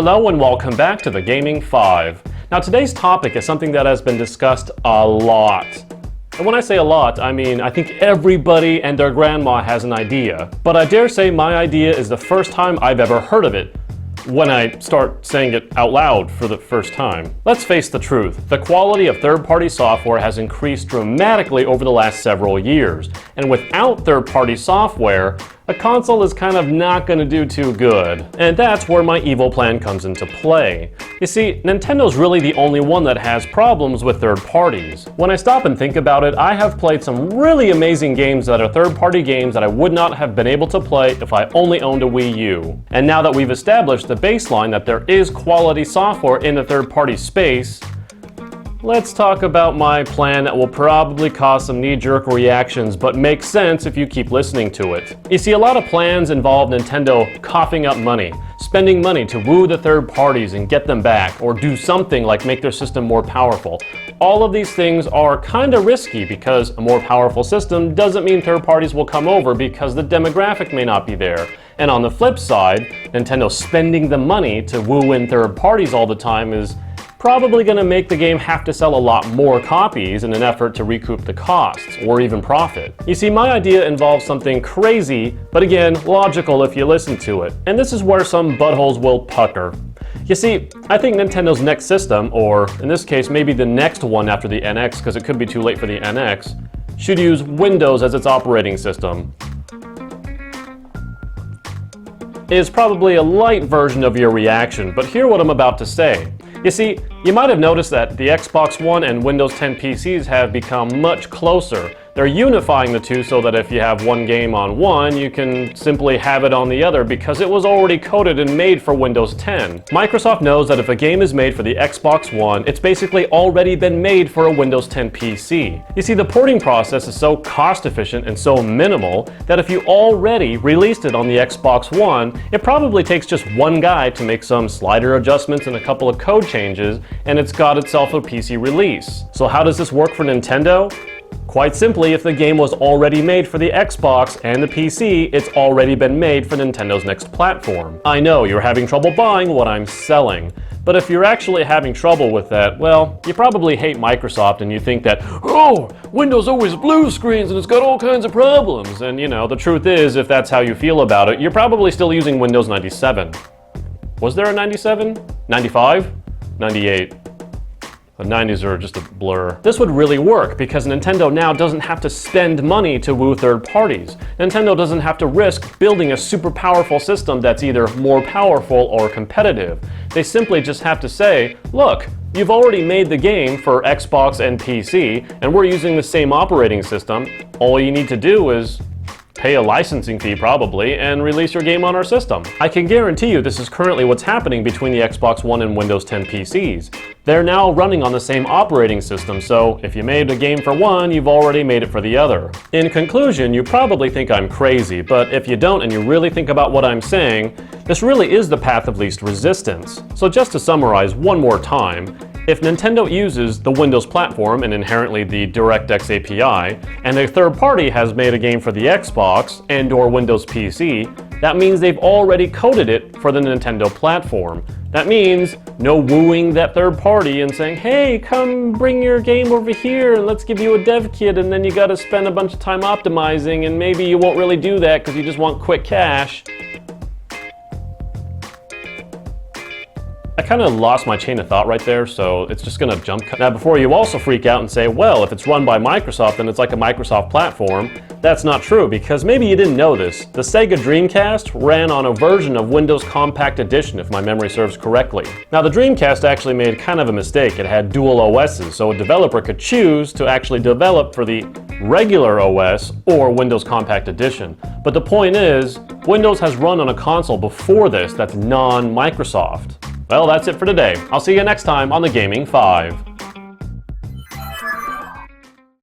Hello and welcome back to the Gaming 5. Now today's topic is something that has been discussed a lot. And when I say a lot, I mean I think everybody and their grandma has an idea. But I dare say my idea is the first time I've ever heard of it, when I start saying it out loud for the first time. Let's face the truth. The quality of third-party software has increased dramatically over the last several years. And without third-party software, a console is kind of not going to do too good. And that's where my evil plan comes into play. You see, Nintendo's really the only one that has problems with third parties. When I stop and think about it, I have played some really amazing games that are third-party games that I would not have been able to play if I only owned a Wii U. And now that we've established the baseline that there is quality software in the third-party space, let's talk about my plan that will probably cause some knee-jerk reactions, but makes sense if you keep listening to it. You see, a lot of plans involve Nintendo coughing up money, spending money to woo the third parties and get them back, or do something like make their system more powerful. All of these things are kind of risky because a more powerful system doesn't mean third parties will come over because the demographic may not be there. And on the flip side, Nintendo spending the money to woo in third parties all the time is probably going to make the game have to sell a lot more copies in an effort to recoup the costs, or even profit. You see, my idea involves something crazy, but again, logical if you listen to it. And this is where some buttholes will pucker. You see, I think Nintendo's next system, or in this case maybe the next one after the NX, because it could be too late for the NX, should use Windows as its operating system. Is probably a light version of your reaction, but hear what I'm about to say. You see, you might have noticed that the Xbox One and Windows 10 PCs have become much closer. They're unifying the two so that if you have one game on one, you can simply have it on the other because it was already coded and made for Windows 10. Microsoft knows that if a game is made for the Xbox One, it's basically already been made for a Windows 10 PC. You see, the porting process is so cost efficient and so minimal that if you already released it on the Xbox One, it probably takes just one guy to make some slider adjustments and a couple of code changes, and it's got itself a PC release. So how does this work for Nintendo? Quite simply, if the game was already made for the Xbox and the PC, it's already been made for Nintendo's next platform. I know you're having trouble buying what I'm selling, but if you're actually having trouble with that, well, you probably hate Microsoft and you think that, oh, Windows always blue screens and it's got all kinds of problems. And you know, the truth is, if that's how you feel about it, you're probably still using Windows 97. Was there a 97? 95? 98. The 90s are just a blur. This would really work because Nintendo now doesn't have to spend money to woo third parties. Nintendo doesn't have to risk building a super powerful system that's either more powerful or competitive. They simply just have to say, look, you've already made the game for Xbox and PC, and we're using the same operating system. All you need to do is pay a licensing fee probably, and release your game on our system. I can guarantee you this is currently what's happening between the Xbox One and Windows 10 PCs. They're now running on the same operating system, so if you made a game for one, you've already made it for the other. In conclusion, you probably think I'm crazy, but if you don't and you really think about what I'm saying, this really is the path of least resistance. So just to summarize one more time, if Nintendo uses the Windows platform and inherently the DirectX API, and a third party has made a game for the Xbox and/or Windows PC, that means they've already coded it for the Nintendo platform. That means no wooing that third party and saying, hey, come bring your game over here and let's give you a dev kit, and then you gotta spend a bunch of time optimizing, and maybe you won't really do that because you just want quick cash. I kind of lost my chain of thought right there, so it's just going to jump cut. Now, before you also freak out and say, well, if it's run by Microsoft, then it's like a Microsoft platform, that's not true, because maybe you didn't know this. The Sega Dreamcast ran on a version of Windows Compact Edition, if my memory serves correctly. Now, the Dreamcast actually made kind of a mistake. It had dual OSs, so a developer could choose to actually develop for the regular OS or Windows Compact Edition. But the point is, Windows has run on a console before this that's non-Microsoft. Well, that's it for today. I'll see you next time on the Gaming 5.